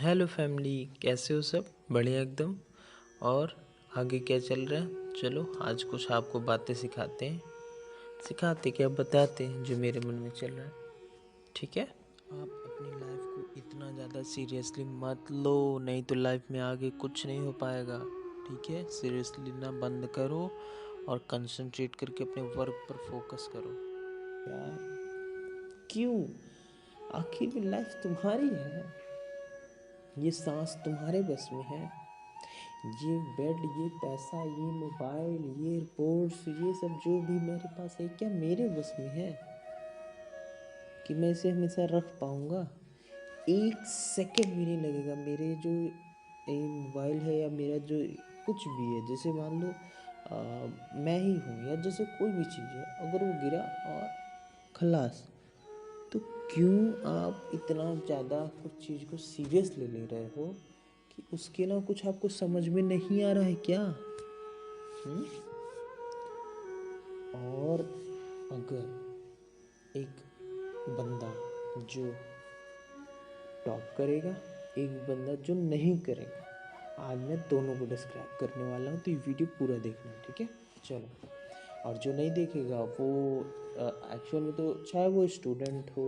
Hello family, कैसे हो सब? बढ़िया एकदम। और आगे क्या चल रहा है? चलो आज कुछ आपको बातें सिखाते क्या, बताते हैं जो मेरे मन में चल रहा है। ठीक है? आप अपनी लाइफ को इतना ज़्यादा सीरियसली मत लो, नहीं तो लाइफ में आगे कुछ नहीं हो पाएगा। ठीक है? सीरियसली ना बंद करो और कंसंट्रेट करके अपने वर्क पर फोकस करो। यार क्यों? आखिर में लाइफ तुम्हारी है, ये सांस तुम्हारे बस में है, ये बेड, ये पैसा, ये मोबाइल, ये रिपोर्ट्स, ये सब जो भी मेरे पास है, क्या मेरे बस में है कि मैं इसे हमेशा रख पाऊंगा? एक सेकंड भी नहीं लगेगा मेरे जो मोबाइल है या मेरा जो कुछ भी है, जैसे मान लो मैं ही हूँ या जैसे कोई भी चीज़ है, अगर वो गिरा और खलास, तो क्यों आप इतना ज़्यादा कुछ चीज़ को सीरियस ले रहे हो कि उसके ना कुछ आपको समझ में नहीं आ रहा है क्या? हुँ? और अगर एक बंदा जो टॉप करेगा, एक बंदा जो नहीं करेगा, आज मैं दोनों को डिस्क्राइब करने वाला हूँ, तो ये वीडियो पूरा देखना, ठीक है? चलो। और जो नहीं देखेगा वो एक्चुअल में तो चाहे वो स्टूडेंट हो,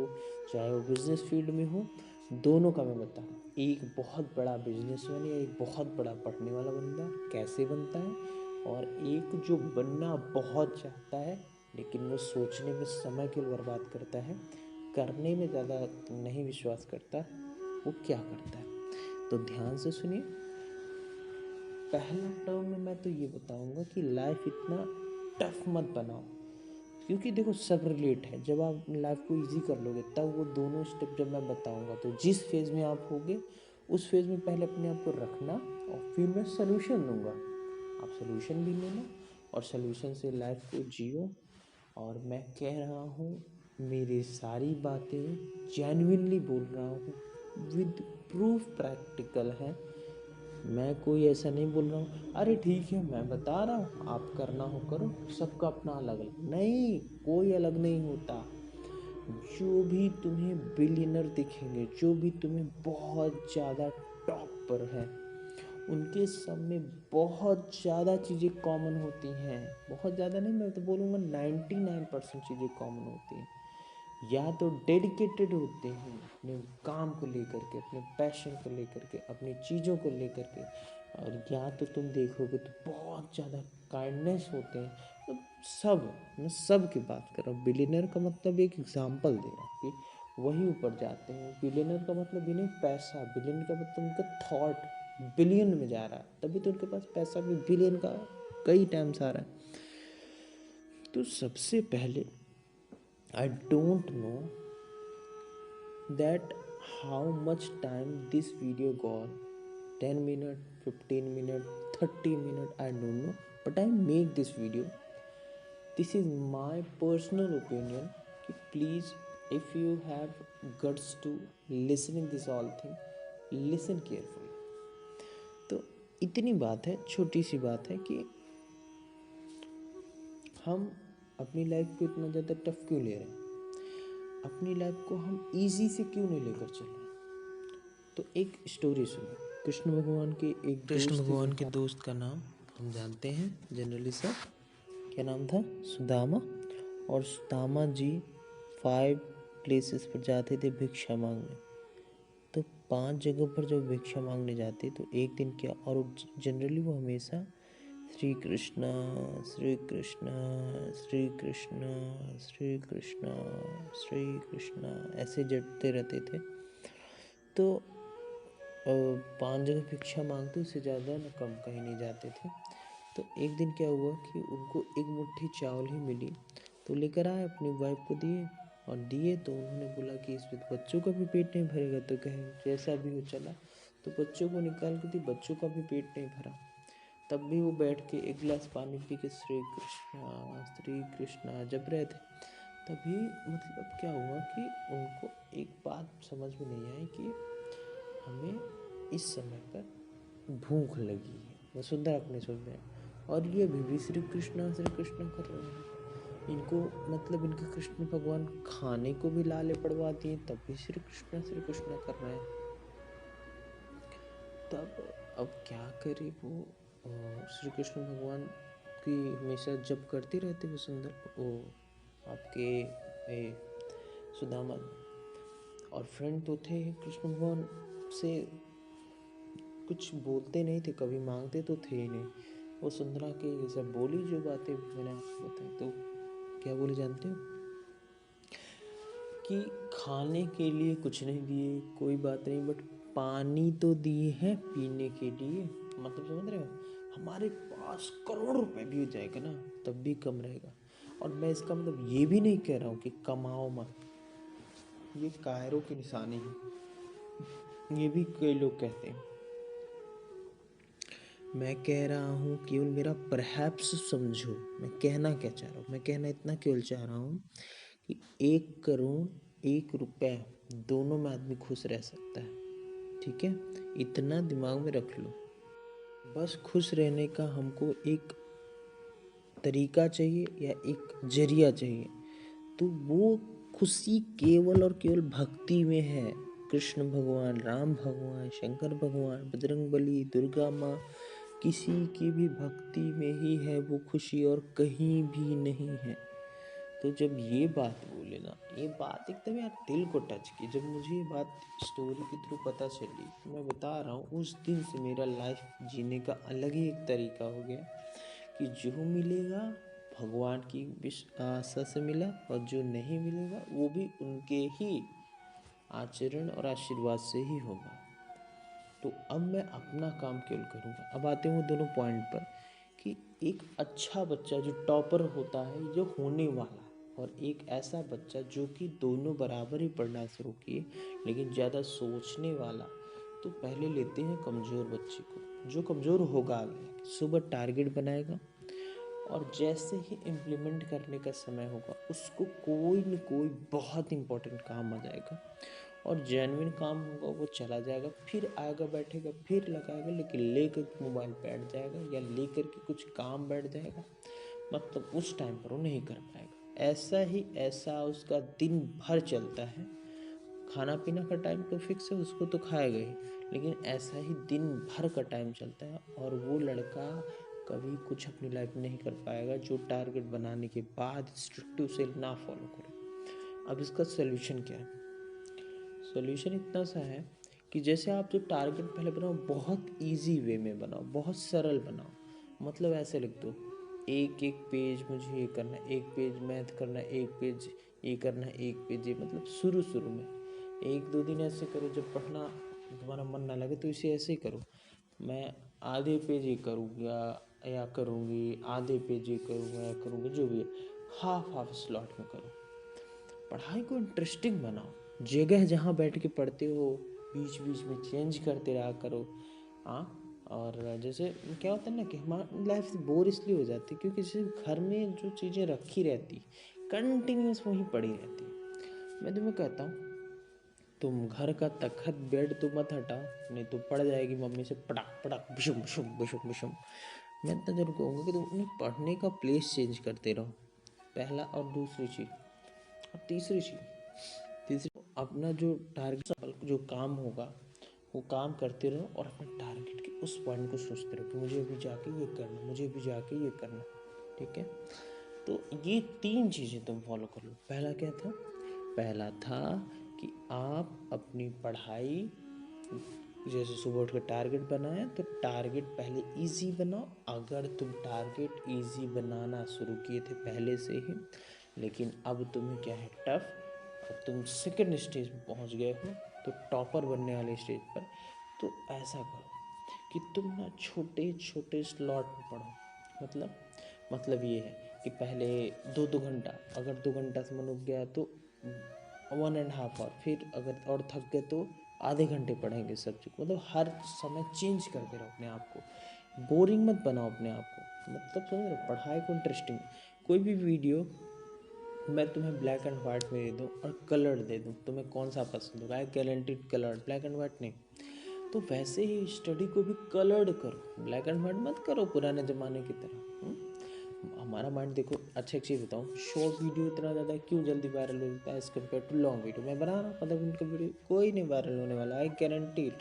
चाहे वो बिजनेस फील्ड में हो, दोनों का मैं बता रहा हूँ। एक बहुत बड़ा बिजनेसमैन या एक बहुत बड़ा पढ़ने वाला बंदा कैसे बनता है, और एक जो बनना बहुत चाहता है लेकिन वो सोचने में समय क्यों बर्बाद करता है, करने में ज़्यादा नहीं विश्वास करता, वो क्या करता है। तो ध्यान से सुनिए। पहला टर्म में मैं तो ये बताऊंगा कि लाइफ इतना टफ मत बनाओ, क्योंकि देखो सब रिलेट है। जब आप लाइफ को इजी कर लोगे तब वो दोनों स्टेप जब मैं बताऊंगा, तो जिस फेज़ में आप होगे उस फेज़ में पहले अपने आप को रखना, और फिर मैं सोल्यूशन दूंगा, आप सोल्यूशन भी लेना और सोल्यूशन से लाइफ को जियो। और मैं कह रहा हूँ, मेरी सारी बातें जेन्युइनली बोल रहा हूँ, विद प्रूफ प्रैक्टिकल है। मैं कोई ऐसा नहीं बोल रहा हूँ अरे ठीक है मैं बता रहा हूँ आप करना हो करो, सबका अपना अलग अलग, नहीं, कोई अलग नहीं होता। जो भी तुम्हें बिलियनर दिखेंगे, जो भी तुम्हें बहुत ज़्यादा टॉप पर है, उनके सब में बहुत ज़्यादा चीज़ें कॉमन होती हैं। बहुत ज़्यादा नहीं, मैं तो बोलूँगा 99% चीज़ें कॉमन होती हैं। या तो डेडिकेटेड होते हैं अपने काम को लेकर के, अपने पैशन को लेकर के, अपनी चीज़ों को लेकर के, और या तो तुम देखोगे तो बहुत ज़्यादा काइंडनेस होते हैं। तो सब, मैं सब की बात कर रहा हूँ। बिलियनर का मतलब एक एग्जांपल दे रहा हूँ कि वही ऊपर जाते हैं। बिलियनर का मतलब ये नहीं पैसा, बिलियन का मतलब उनका थॉट बिलियन में जा रहा है, तभी तो उनके पास पैसा भी बिलियन का कई टाइम्स आ रहा है। तो सबसे पहले, I don't know that how much time this video got, 10 minute, 15 minute, 30 minute, I don't know, but I make this video. This is my personal opinion कि please, if you have guts to listening this all thing, listen carefully. तो इतनी बात है, छोटी सी बात है कि हम अपनी लाइफ को इतना ज़्यादा टफ क्यों ले रहे हैं, अपनी लाइफ को हम इजी से क्यों नहीं लेकर चल रहे। तो एक स्टोरी सुनो। कृष्ण भगवान के एक कृष्ण दोस्त थे भगवान के जिनका दोस्त का नाम हम जानते हैं जनरली सब। क्या नाम था? सुदामा। और सुदामा जी 5 प्लेसेस पर जाते थे भिक्षा मांगने। तो 5 जगहों पर जब भिक्षा मांगने जाते तो एक दिन क्या, और जनरली वो हमेशा श्री कृष्णा, श्री कृष्णा, श्री कृष्णा, श्री कृष्णा, श्री कृष्णा ऐसे जपते रहते थे। तो 5 जगह भिक्षा मांगते, उससे ज़्यादा न कम कहीं नहीं जाते थे। तो एक दिन क्या हुआ कि उनको एक मुट्ठी चावल ही मिली, तो लेकर आए, अपनी वाइफ को दिए। और दिए तो उन्होंने बोला कि इसमें तो बच्चों का भी पेट नहीं भरेगा, तो कहे जैसा भी हो चला। तो बच्चों को निकाल के दी, बच्चों का भी पेट नहीं भरा। तब भी वो बैठ के एक गिलास पानी पी के श्री कृष्णा जप रहे थे। तभी मतलब क्या हुआ कि उनको एक बात समझ में नहीं आई कि हमें इस समय पर भूख लगी है। वसुंधरा अपने सोच में, और ये अभी भी श्री कृष्णा कर रहे हैं। इनको मतलब इनके कृष्ण भगवान खाने को भी लाले पड़वा दिए, तब भी श्री कृष्णा कर रहे हैं। तब अब क्या करे वो श्री कृष्ण भगवान की हमेशा जप करते रहते वो सुंदर वो आपके सुदामा और फ्रेंड तो थे कृष्ण भगवान से, कुछ बोलते नहीं थे, कभी मांगते तो थे ही नहीं। वो सुंदरा के ये सब बोली जो बातें मैंने आपको बताई, तो क्या बोली जानते हो कि खाने के लिए कुछ नहीं दिए, कोई बात नहीं, बट पानी तो दिए हैं पीने के लिए। मतलब समझ रहे हो, हमारे पास करोड़ रुपए भी हो जाएगा ना तब भी कम रहेगा। और मैं इसका मतलब ये भी नहीं कह रहा हूँ कि कमाओ मत, ये कायरों की निशानी है, ये भी कई लोग कहते हैं। मैं कह रहा हूँ केवल मेरा परहैप्स समझो, मैं कहना क्या चाह रहा हूँ। मैं कहना इतना केवल चाह रहा हूँ कि 1 करोड़ 1 रुपए दोनों में आदमी खुश रह सकता है, ठीक है, इतना दिमाग में रख लो। बस खुश रहने का हमको एक तरीका चाहिए या एक जरिया चाहिए, तो वो खुशी केवल और केवल भक्ति में है। कृष्ण भगवान, राम भगवान, शंकर भगवान, बजरंगबली, दुर्गा माँ, किसी की भी भक्ति में ही है वो खुशी और कहीं भी नहीं है। तो जब ये बात बोले ना, ये बात एकदम यार दिल को टच की। जब मुझे ये बात स्टोरी के थ्रू पता चली, तो मैं बता रहा हूँ उस दिन से मेरा लाइफ जीने का अलग ही एक तरीका हो गया कि जो मिलेगा भगवान की आशा से मिला, और जो नहीं मिलेगा वो भी उनके ही आचरण और आशीर्वाद से ही होगा। तो अब मैं अपना काम केवल करूँगा। अब आते हैं वो दोनों पॉइंट पर कि एक अच्छा बच्चा जो टॉपर होता है, जो होने वाला, और एक ऐसा बच्चा जो कि दोनों बराबर ही पढ़ना शुरू किए लेकिन ज़्यादा सोचने वाला। तो पहले लेते हैं कमज़ोर बच्चे को, जो कमज़ोर होगा आगे, सुबह टारगेट बनाएगा और जैसे ही इम्प्लीमेंट करने का समय होगा उसको कोई न कोई बहुत इम्पोर्टेंट काम आ जाएगा और जेन्युइन काम होगा, वो चला जाएगा, फिर आएगा, बैठेगा, फिर लगाएगा, लेकिन लेकर मोबाइल बैठ जाएगा या लेकर के कुछ काम बैठ जाएगा, मतलब उस टाइम पर वो नहीं कर पाएगा। ऐसा उसका दिन भर चलता है। खाना पीना का टाइम तो फिक्स है, उसको तो खाएगा ही, लेकिन ऐसा ही दिन भर का टाइम चलता है और वो लड़का कभी कुछ अपनी लाइफ में नहीं कर पाएगा जो टारगेट बनाने के बाद स्ट्रिक्टिव से ना फॉलो करे। अब इसका सोल्यूशन क्या है? सोल्यूशन इतना सा है कि जैसे आप जो टारगेट पहले बनाओ, बहुत इजी वे में बनाओ, बहुत सरल बनाओ। मतलब ऐसे लिख दो, एक एक पेज मुझे ये करना है, एक पेज मैथ करना है, एक पेज ये करना है, एक पेज ये, मतलब शुरू में 1-2 दिन ऐसे करो। जब पढ़ना तुम्हारा मन ना लगे तो इसे ऐसे ही करो, मैं आधे पेज ये करूँगा या करूँगी, आधे पेज ये करूँगा या करूँगी, जो भी है हाफ स्लॉट में करो। पढ़ाई को इंटरेस्टिंग बनाओ, जगह जहाँ बैठ के पढ़ते हो बीच बीच में चेंज करते रहा करो। हाँ, और जैसे क्या होता है ना कि हमारी लाइफ बोर इसलिए हो जाती है क्योंकि जैसे घर में जो चीज़ें रखी रहती कंटिन्यूस वहीं पड़ी रहती। मैं तुम्हें कहता हूँ तुम घर का तखत बेड तो मत हटाओ, नहीं तो पड़ जाएगी मम्मी से पटाक पटाक बिशुम बिशुम बिशुम बिशुम। मैं इतना जरूर कहूँगा कि तुम अपने पढ़ने का प्लेस चेंज करते रहो, पहला। और दूसरी चीज़, और तीसरी अपना जो टारगेट जो काम होगा वो काम करते रहो और अपने टारगेट के उस पॉइंट को सोचते रहो कि मुझे अभी जाके ये करना, मुझे अभी जाके ये करना, ठीक है। तो ये 3 चीज़ें तुम फॉलो कर लो। पहला क्या था? पहला था कि आप अपनी पढ़ाई, जैसे सुबह उठ कर टारगेट बनाया तो टारगेट पहले इजी बनाओ। अगर तुम टारगेट इजी बनाना शुरू किए थे पहले से ही, लेकिन अब तुम्हें क्या है टफ, अब तुम सेकंड स्टेज में पहुंच गए हो, तो टॉपर बनने वाले स्टेज पर, तो ऐसा करो कि तुम ना छोटे छोटे स्लॉट में पढ़ो। मतलब ये है कि पहले 2-2 घंटा, अगर 2 घंटा से मन उग गया तो 1.5 आवर, फिर अगर और थक गए तो आधे घंटे पढ़ेंगे सब्जेक्ट। मतलब हर समय चेंज करते रहो अपने आप को, बोरिंग मत बनाओ अपने आप को। मतलब समझ रहे हो, पढ़ाई को इंटरेस्टिंग। कोई भी वीडियो मैं तुम्हें ब्लैक एंड वाइट में दे दूँ और कलर दे दूँ, तुम्हें कौन सा पसंद होगा? I guaranteed colour, black and white नहीं। तो वैसे ही स्टडी को भी कलर्ड करो, ब्लैक एंड वाइट मत करो पुराने ज़माने की तरह। हमारा माइंड देखो, अच्छा एक चीज़ बताऊँ, शॉर्ट वीडियो इतना ज़्यादा क्यों जल्दी वायरल हो जाता है as compared to long video? मैं बना रहा हूँ 15 मिनट का वीडियो, कोई नहीं वायरल होने वाला, आई गारंटीड।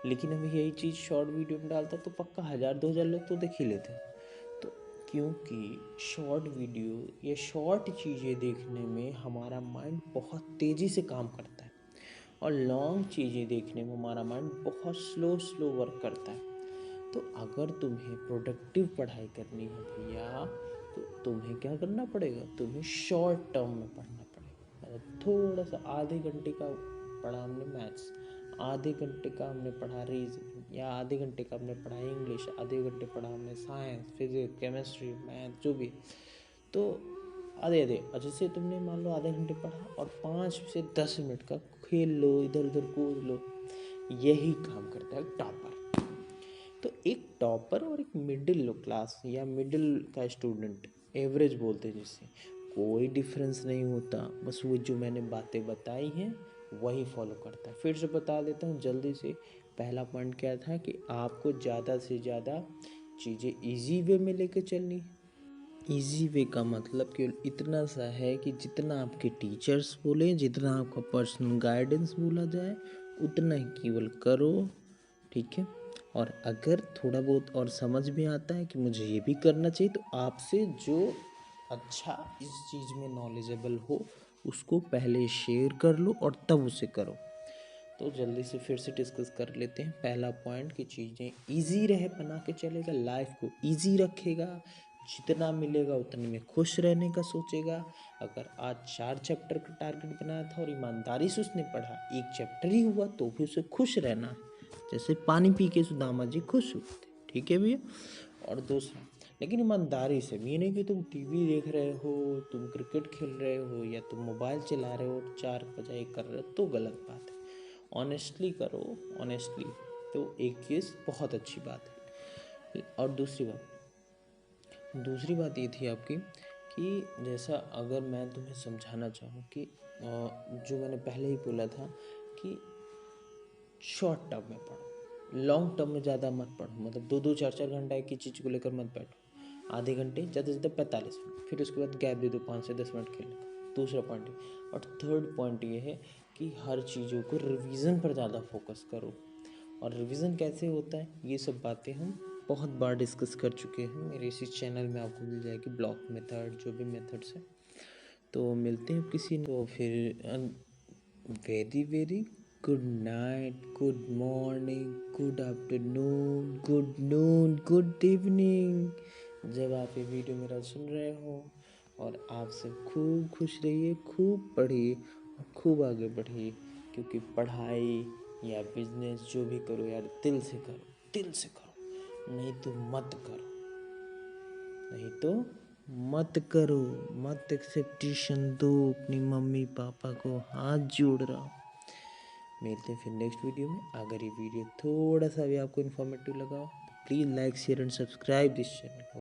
लेकिन अभी यही चीज़ शॉर्ट वीडियो में डालता तो पक्का 1000-2000 लोग तो देख ही लेते। तो क्योंकि शॉर्ट वीडियो या शॉर्ट चीज़ें देखने में हमारा माइंड बहुत तेज़ी से काम करता है, और लॉन्ग चीज़ें देखने में हमारा माइंड बहुत स्लो स्लो वर्क करता है। तो अगर तुम्हें प्रोडक्टिव पढ़ाई करनी है भैया, तो तुम्हें क्या करना पड़ेगा, तुम्हें शॉर्ट टर्म में पढ़ना पड़ेगा। मतलब थोड़ा सा, आधे घंटे का पढ़ा हमने मैथ्स, आधे घंटे का हमने पढ़ा रीजनिंग, या आधे घंटे का हमने पढ़ा इंग्लिश, आधे घंटे पढ़ा हमने साइंस, फिजिक्स, केमिस्ट्री, मैथ, जो भी। तो आधे आधे, और जैसे तुमने मान लो आधे घंटे पढ़ा और 5 से 10 मिनट का खेल लो, इधर उधर कूद लो। यही काम करता है टॉपर। तो एक टॉपर और एक मिडिल क्लास या मिडिल का स्टूडेंट, एवरेज बोलते हैं जिससे, कोई डिफरेंस नहीं होता। बस वो जो मैंने बातें बताई हैं वही फॉलो करता है। फिर से बता देता हूँ जल्दी से। पहला पॉइंट क्या था कि आपको ज़्यादा से ज़्यादा चीज़ें इजी वे में लेके चलनी है। इजी वे का मतलब केवल इतना सा है कि जितना आपके टीचर्स बोले, जितना आपका पर्सनल गाइडेंस बोला जाए, उतना ही केवल करो, ठीक है। और अगर थोड़ा बहुत और समझ में आता है कि मुझे ये भी करना चाहिए, तो आपसे जो अच्छा इस चीज़ में नॉलेजेबल हो उसको पहले शेयर कर लो और तब उसे करो। तो जल्दी से फिर से डिस्कस कर लेते हैं। पहला पॉइंट कि चीज़ें इजी रहे बना के चलेगा, लाइफ को इजी रखेगा, जितना मिलेगा उतने में खुश रहने का सोचेगा। अगर आज 4 चैप्टर का टारगेट बनाया था और ईमानदारी से उसने पढ़ा, 1 चैप्टर ही हुआ, तो भी उसे खुश रहना है। जैसे पानी पी के सुदामा जी खुश हुए थे, ठीक है भैया। और दूसरा, लेकिन ईमानदारी से, ये नहीं कि तुम टीवी देख रहे हो, तुम क्रिकेट खेल रहे हो, या तुम मोबाइल चला रहे हो, 4 बजाय कर रहे हो, तो गलत बात है। ऑनेस्टली करो, ऑनेस्टली, तो एक चीज़ बहुत अच्छी बात है। और दूसरी बात ये थी आपकी कि जैसा अगर मैं तुम्हें समझाना चाहूँ कि जो मैंने पहले ही बोला था कि शॉर्ट टर्म में पढ़ो, लॉन्ग टर्म में ज़्यादा मत पढ़ो। मतलब 2-2 4-4 घंटा एक ही चीज़ को लेकर मत बैठो। आधे घंटे, ज़्यादा से ज़्यादा 45 मिनट, फिर उसके बाद गैप दे दो 5 से 10 मिनट खेलने का। दूसरा पॉइंट है। और थर्ड पॉइंट ये है कि हर चीज़ों को रिवीजन पर ज़्यादा फोकस करो। और रिवीजन कैसे होता है, ये सब बातें हम बहुत बार डिस्कस कर चुके हैं। मेरे इसी चैनल में आपको मिल जाएगी, ब्लॉक मेथड, जो भी मेथड्स है। तो मिलते हैं किसी, तो फिर very very good night, good morning, good afternoon, good noon, good evening, जब आप ये वीडियो मेरा सुन रहे हो। और आप सब खूब खुश रहिए, खूब पढ़िए और खूब आगे बढ़िए। क्योंकि पढ़ाई या बिजनेस जो भी करो यार, दिल से करो, दिल से करो, नहीं तो मत करो, नहीं तो मत करो। मत एक्सेप्टेशन दो अपनी मम्मी पापा को, हाथ जोड़ रहा हूँ। मिलते हैं फिर नेक्स्ट वीडियो में। अगर ये वीडियो थोड़ा सा भी आपको इन्फॉर्मेटिव लगा हो, तो please like, share and subscribe this channel.